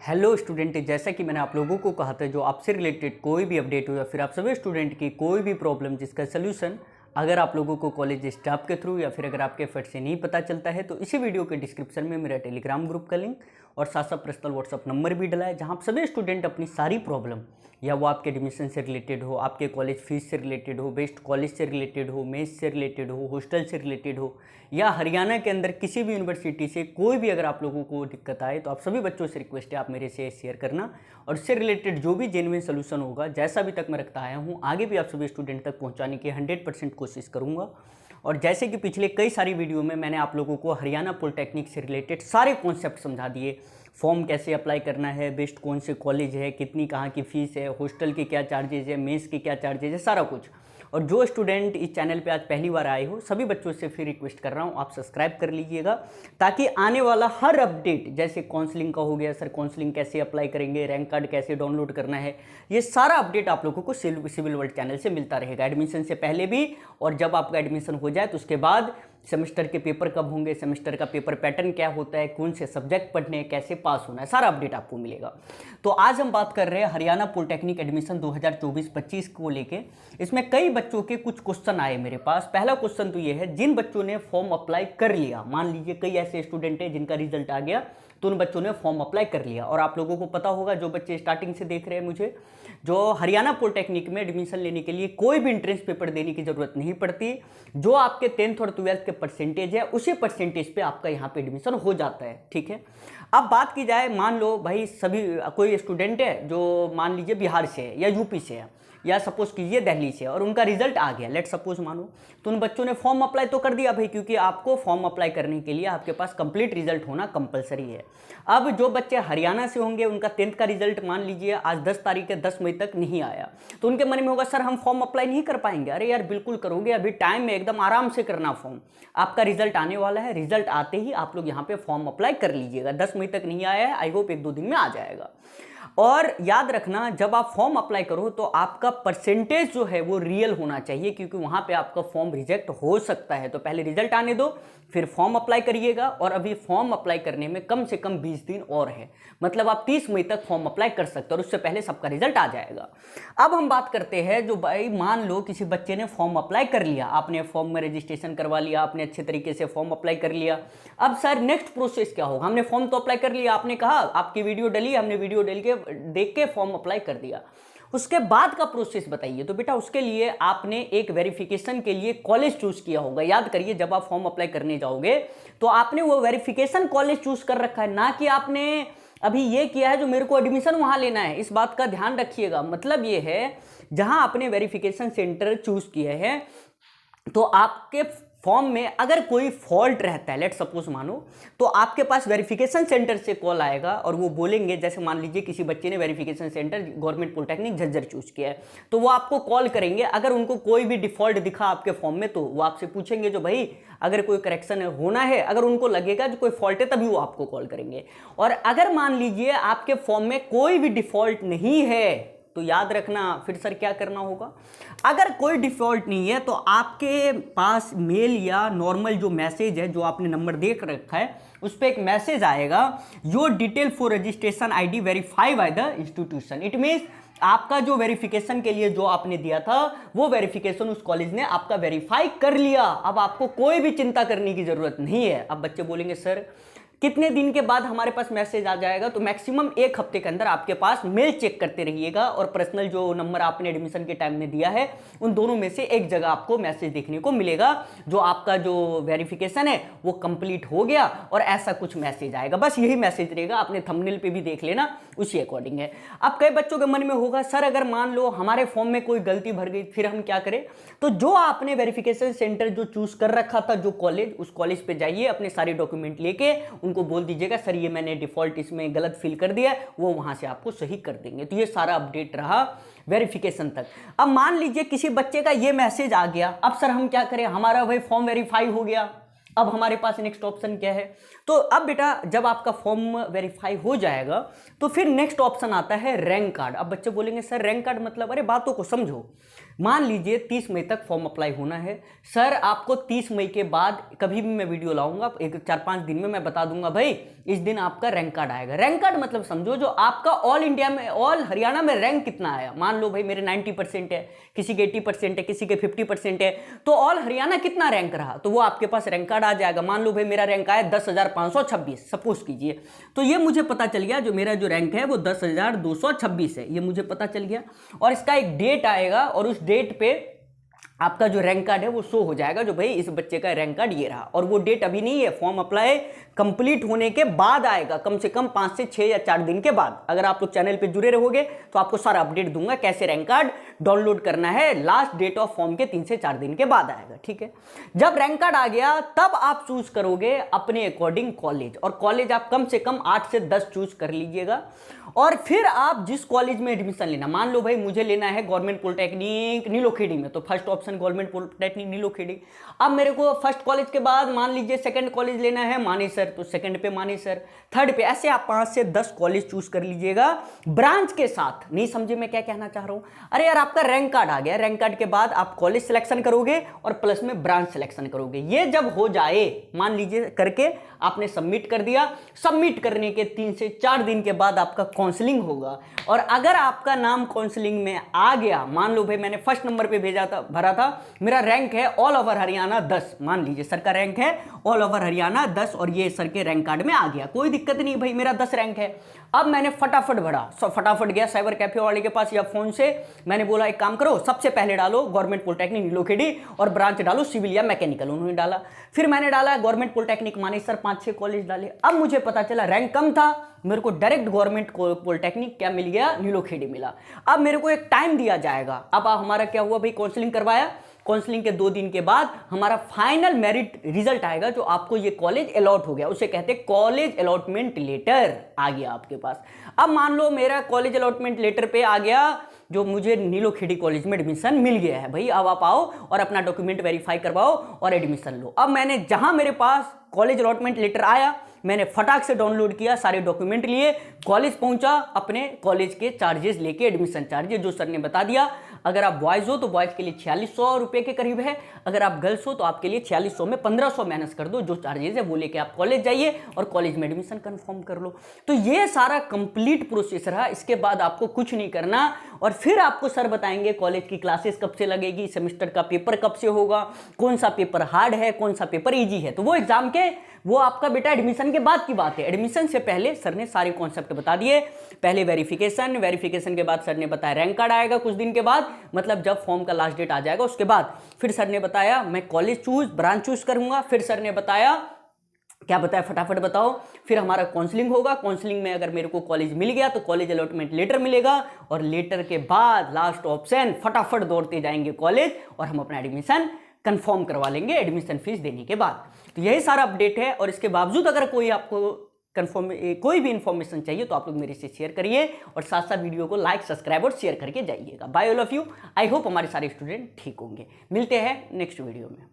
Hello student, जैसा कि मैंने आप लोगों को कहा था, जो आपसे रिलेटेड कोई भी अपडेट हो या फिर आप सभी स्टूडेंट की कोई भी प्रॉब्लम जिसका सोल्यूशन अगर आप लोगों को कॉलेज स्टाफ के थ्रू या फिर अगर आपके एफर्ट से नहीं पता चलता है, तो इसी वीडियो के डिस्क्रिप्शन में मेरा टेलीग्राम ग्रुप का लिंक और साथ साथ पर्सनल व्हाट्सअप नंबर भी डला है, जहां आप सभी स्टूडेंट अपनी सारी प्रॉब्लम, या वो आपके एडमिशन से रिलेटेड हो, आपके कॉलेज फीस से रिलेटेड हो, बेस्ट कॉलेज से रिलेटेड हो, मेस से रिलेटेड हो, हॉस्टल से रिलेटेड हो, या हरियाणा के अंदर किसी भी यूनिवर्सिटी से कोई भी अगर आप लोगों को दिक्कत आए, तो आप सभी बच्चों से रिक्वेस्ट है आप मेरे से शेयर करना। और इससे रिलेटेड जो भी जेन्युइन सोल्यूशन होगा, जैसा अभी तक मैं रखता आया हूँ, आगे भी आप सभी स्टूडेंट तक पहुँचाने की 100% कोशिश करूँगा। और जैसे कि पिछले कई सारी वीडियो में मैंने आप लोगों को हरियाणा पॉलिटेक्निक से रिलेटेड सारे कॉन्सेप्ट समझा दिए, फॉर्म कैसे अप्लाई करना है, बेस्ट कौन से कॉलेज है, कितनी कहाँ की फ़ीस है, हॉस्टल के क्या चार्जेज है, मेस के क्या चार्जेज है, सारा कुछ। और जो स्टूडेंट इस चैनल पे आज पहली बार आए हो, सभी बच्चों से फिर रिक्वेस्ट कर रहा हूँ आप सब्सक्राइब कर लीजिएगा, ताकि आने वाला हर अपडेट, जैसे काउंसलिंग का हो गया, सर काउंसलिंग कैसे अप्लाई करेंगे, रैंक कार्ड कैसे डाउनलोड करना है, ये सारा अपडेट आप लोगों को सिविल वर्ल्ड चैनल से मिलता रहेगा, एडमिशन से पहले भी और जब आपका एडमिशन हो जाए तो उसके बाद। सेमेस्टर के पेपर कब होंगे, सेमेस्टर का पेपर पैटर्न क्या होता है, कौन से सब्जेक्ट पढ़ने हैं, कैसे पास होना है, सारा अपडेट आपको मिलेगा। तो आज हम बात कर रहे हैं हरियाणा पॉलिटेक्निक एडमिशन 2024-25 को लेके। इसमें कई बच्चों के कुछ क्वेश्चन आए मेरे पास। पहला क्वेश्चन तो ये है, जिन बच्चों ने फॉर्म अप्लाई कर लिया, मान लीजिए कई ऐसे स्टूडेंट हैं जिनका रिजल्ट आ गया, तो उन बच्चों ने फॉर्म अप्लाई कर लिया। और आप लोगों को पता होगा, जो बच्चे स्टार्टिंग से देख रहे हैं मुझे, जो हरियाणा पॉलिटेक्निक में एडमिशन लेने के लिए कोई भी एंट्रेंस पेपर देने की जरूरत नहीं पड़ती। जो आपके 10th और 12th के परसेंटेज है, उसी परसेंटेज पे आपका यहाँ पे एडमिशन हो जाता है। ठीक है, अब बात की जाए, मान लो भाई सभी कोई स्टूडेंट है जो मान लीजिए बिहार से है या यूपी से है या सपोज कीजिए दिल्ली से, और उनका रिजल्ट आ गया, लेट सपोज मानो, तो उन बच्चों ने फॉर्म अप्लाई तो कर दिया भाई, क्योंकि आपको फॉर्म अप्लाई करने के लिए आपके पास कंप्लीट रिजल्ट होना कंपलसरी है। अब जो बच्चे हरियाणा से होंगे, उनका 10th का रिजल्ट मान लीजिए आज 10 तारीख है, 10 मई तक नहीं आया, तो उनके मन में होगा सर हम फॉर्म अप्लाई नहीं कर पाएंगे। अरे यार बिल्कुल करोगे, अभी टाइम में एकदम आराम से करना फॉर्म, आपका रिजल्ट आने वाला है, रिजल्ट आते ही आप लोग यहाँ पे फॉर्म अप्लाई कर लीजिएगा। 10 मई तक नहीं आया है, आई होप 1-2 दिन में आ जाएगा। और याद रखना, जब आप फॉर्म अप्लाई करो तो आपका परसेंटेज जो है वो रियल होना चाहिए, क्योंकि वहां पे आपका फॉर्म रिजेक्ट हो सकता है। तो पहले रिजल्ट आने दो, फिर फॉर्म अप्लाई करिएगा। और अभी फॉर्म अप्लाई करने में कम से कम 20 दिन और है, मतलब आप 30 मई तक फॉर्म अप्लाई कर सकते हो, और उससे पहले सबका रिजल्ट आ जाएगा। अब हम बात करते हैं, जो भाई मान लो किसी बच्चे ने फॉर्म अप्लाई कर लिया, आपने फॉर्म में रजिस्ट्रेशन करवा लिया, आपने अच्छे तरीके से फॉर्म अप्लाई कर लिया। अब सर नेक्स्ट प्रोसेस क्या होगा? हमने फॉर्म तो अप्लाई कर लिया, आपने कहा, आपकी वीडियो डली, हमने वीडियो डल के देख के फॉर्म अप्लाई कर दिया, उसके बाद का प्रोसेस बताइए। तो बेटा उसके लिए आपने एक वेरिफिकेशन के लिए कॉलेज चूज किया होगा। याद करिए, जब आप फॉर्म अप्लाई करने जाओगे तो आपने वो वेरिफिकेशन कॉलेज चूज कर रखा है, ना कि आपने अभी ये किया है जो मेरे को एडमिशन वहां लेना है। इस बात का ध्यान रखिएगा। मतलब ये है, जहां आपने वेरिफिकेशन सेंटर चूज किए हैं, तो आपके फॉर्म में अगर कोई फॉल्ट रहता है, लेट सपोज मानो, तो आपके पास वेरिफिकेशन सेंटर से कॉल आएगा और वो बोलेंगे, जैसे मान लीजिए किसी बच्चे ने verification centre government polytechnic Jhajjar choose किया है, तो वो आपको कॉल करेंगे। अगर उनको कोई भी डिफॉल्ट दिखा आपके फॉर्म में, तो वो आपसे पूछेंगे जो भाई अगर कोई करेक्शन होना है, अगर उनको लगेगा जो कोई फॉल्ट है, तभी वो आपको कॉल करेंगे। और अगर मान लीजिए आपके फॉर्म में कोई भी डिफॉल्ट नहीं है, तो याद रखना फिर सर क्या करना होगा। अगर कोई डिफॉल्ट नहीं है, तो आपके पास मेल या नॉर्मल जो मैसेज है, जो आपने नंबर देख रखा है, उस पर एक मैसेज आएगा, your detail for registration ID verify by the institution. It means आपका जो वेरिफिकेशन के लिए जो आपने दिया था, वो वेरिफिकेशन उस कॉलेज ने आपका वेरीफाई कर लिया। अब आपको कोई भी चिंता करने की जरूरत नहीं है। अब बच्चे बोलेंगे सर कितने दिन के बाद हमारे पास मैसेज आ जाएगा? तो मैक्सिमम 1 हफ्ते के अंदर आपके पास मेल चेक करते रहिएगा, और पर्सनल जो नंबर आपने एडमिशन के टाइम में दिया है, उन दोनों में से एक जगह आपको मैसेज देखने को मिलेगा, जो आपका जो वेरिफिकेशन है वो कंप्लीट हो गया, और ऐसा कुछ मैसेज आएगा। बस यही मैसेज रहेगा, आपने थंबनेल पे भी देख लेना, उसी अकॉर्डिंग है। अब कई बच्चों के मन में होगा, सर अगर मान लो हमारे फॉर्म में कोई गलती भर गई, फिर हम क्या करें? तो जो आपने वेरिफिकेशन सेंटर जो चूज कर रखा था, जो कॉलेज, उस कॉलेज पे जाइए, अपने सारे डॉक्यूमेंट लेके उनको बोल दीजिएगा सर ये मैंने डिफॉल्ट इसमें गलत फिल कर दिया है, वो वहां से आपको सही कर देंगे। तो ये सारा अपडेट रहा वेरिफिकेशन तक। अब मान लीजिए किसी बच्चे का ये मैसेज आ गया, अब सर हम क्या करें? हमारा भाई फॉर्म वेरीफाई हो गया, अब हमारे पास नेक्स्ट ऑप्शन क्या है? तो अब बेटा जब आपका फॉर्म वेरीफाई हो जाएगा, तो फिर नेक्स्ट ऑप्शन आता है रैंक कार्ड। अब बच्चे बोलेंगे सर रैंक कार्ड मतलब? अरे बातों को समझो। मान लीजिए 30 मई तक फॉर्म अप्लाई होना है। सर आपको 30 मई के बाद कभी भी मैं वीडियो लाऊंगा, एक 4-5 दिन में मैं बता दूंगा भाई इस दिन आपका रैंक कार्ड आएगा। रैंक कार्ड मतलब समझो जो आपका ऑल इंडिया में, ऑल हरियाणा में रैंक कितना आया। मान लो भाई मेरे 90% है, किसी के 80% है, किसी के 50% है, तो ऑल हरियाणा कितना रैंक रहा तो वो आपके पास रैंक कार्ड आ जाएगा। मान लो भाई मेरा रैंक आया 10,526 सपोज कीजिए, तो ये मुझे पता चल गया जो मेरा जो रैंक है वो 10,226 है, ये मुझे पता चल गया। और इसका एक डेट आएगा और उस डेट पे आपका जो रैंक कार्ड है वो शो हो जाएगा, जो भाई इस बच्चे का रैंक कार्ड ये रहा। और वो डेट अभी नहीं है, फॉर्म अप्लाई कंप्लीट होने के बाद आएगा, कम से कम 5 से 6 या 4 दिन के बाद। अगर आप लोग चैनल पे जुड़े रहोगे तो आपको सारा अपडेट दूंगा कैसे रैंक कार्ड डाउनलोड करना है। लास्ट डेट ऑफ फॉर्म के 3 से 4 दिन के बाद आएगा, ठीक है। जब रैंक कार्ड आ गया तब आप चूज करोगे अपने अकॉर्डिंग कॉलेज, और कॉलेज आप कम से कम 8 से 10 चूज कर लीजिएगा। और फिर आप जिस कॉलेज में एडमिशन लेना, मान लो भाई मुझे लेना है गवर्नमेंट पॉलिटेक्निक नीलोखेड़ी में, तो first option government polytechnic Nilokheri. अब मेरे को फर्स्ट कॉलेज के बाद मान लीजिए सेकंड कॉलेज लेना है मानेसर, तो सेकंड पे मानेसर, थर्ड पे, ऐसे आप 5 से 10 कॉलेज चूज कर लीजिएगा ब्रांच के साथ। नहीं समझे मैं क्या कहना चाह रहा हूं? अरे यार आपका रैंक कार्ड आ गया, रैंक कार्ड के बाद आप कॉलेज सिलेक्शन करोगे और प्लस में ब्रांच सिलेक्शन करोगे। ये जब हो जाए, मान लीजिए करके आपने सबमिट कर दिया, सबमिट करने के 3 से 4 दिन के बाद आपका काउंसलिंग होगा। और अगर आपका नाम काउंसलिंग में आ गया, मान लो भाई मैंने फर्स्ट नंबर पे भेजा था, भरा था, मेरा रैंक है ऑल ओवर हरियाणा 10, मान लीजिए सर का रैंक है ऑल ओवर हरियाणा 10 और ये सर के रैंक कार्ड में आ गया, कोई दिक्कत नहीं भाई, मेरा 10 रैंक है। अब मैंने फटाफट भरा, फटाफट गया साइबर कैफे वाले के पास या फोन से, मैंने बोला एक काम करो, सबसे पहले डालो गवर्नमेंट पॉलिटेक्निक नीलोखेड़ी और ब्रांच डालो सिविल या मैकेनिकल, उन्होंने डाला। फिर मैंने डाला गवर्नमेंट पॉलिटेक्निक मानेसर, 5-6 कॉलेज डाले। अब मुझे पता चला रैंक कम था, मेरे को डायरेक्ट गवर्नमेंट पॉलिटेक्निक क्या मिल गया, नीलोखेड़ी मिला। अब मेरे को एक टाइम दिया जाएगा। अब हमारा क्या हुआ भाई, काउंसलिंग करवाया, काउंसलिंग के 2 दिन के बाद हमारा फाइनल मेरिट रिजल्ट आएगा, जो आपको ये कॉलेज अलॉट हो गया, उसे कहते हैं कॉलेज अलॉटमेंट लेटर आ गया आपके पास। अब मान लो मेरा कॉलेज अलॉटमेंट लेटर पे आ गया जो मुझे नीलोखेड़ी कॉलेज में एडमिशन मिल गया है भाई, अब आप आओ और अपना डॉक्यूमेंट वेरीफाई करवाओ और एडमिशन लो। अब मैंने जहां मेरे पास कॉलेज अलॉटमेंट लेटर आया, मैंने फटाक से डाउनलोड किया, सारे डॉक्यूमेंट लिए, कॉलेज पहुंचा, अपने कॉलेज के चार्जेस लेके, एडमिशन चार्जेस जो सर ने बता दिया। अगर आप बॉयज हो तो बॉयज के लिए 4600 रुपए के करीब है, अगर आप गर्ल्स हो तो आपके लिए 4600 में 1500 माइनस कर दो, जो चार्जेस है वो लेके आप कॉलेज जाइए और कॉलेज में एडमिशन कंफर्म कर लो। तो ये सारा कंप्लीट प्रोसेस रहा, इसके बाद आपको कुछ नहीं करना। और फिर आपको सर बताएंगे कॉलेज की क्लासेस कब से लगेगी, सेमेस्टर का पेपर कब से होगा, कौन सा पेपर हार्ड है, कौन सा पेपर इजी है। तो वो एग्जाम के, वो आपका बेटा एडमिशन के बाद की बात है। एडमिशन से पहले सर ने सारे कॉन्सेप्ट बता दिए। पहले वेरिफिकेशन के बाद सर ने बताया रैंक कार्ड आएगा कुछ दिन के बाद, मतलब जब फॉर्म का लास्ट डेट आ जाएगा उसके बाद। फिर सर ने बताया मैं कॉलेज ब्रांच चूज करूंगा। फिर सर ने बताया, क्या बताया फटाफट बताओ। फिर हमारा काउंसलिंग होगा, काउंसलिंग में अगर मेरे को कॉलेज मिल गया तो कॉलेज अलॉटमेंट लेटर मिलेगा, और लेटर के बाद लास्ट ऑप्शन, फटाफट दौड़ते जाएंगे कॉलेज और हम अपना एडमिशन कंफर्म करवा लेंगे एडमिशन फीस देने के बाद। तो यही सारा अपडेट है। और इसके बावजूद अगर कोई आपको कोई भी इंफॉर्मेशन चाहिए तो आप लोग मेरे से शेयर करिए, और साथ साथ वीडियो को लाइक, सब्सक्राइब और शेयर करके जाइएगा। Bye all of you. I hope हमारे सारे स्टूडेंट ठीक होंगे। मिलते हैं नेक्स्ट वीडियो में।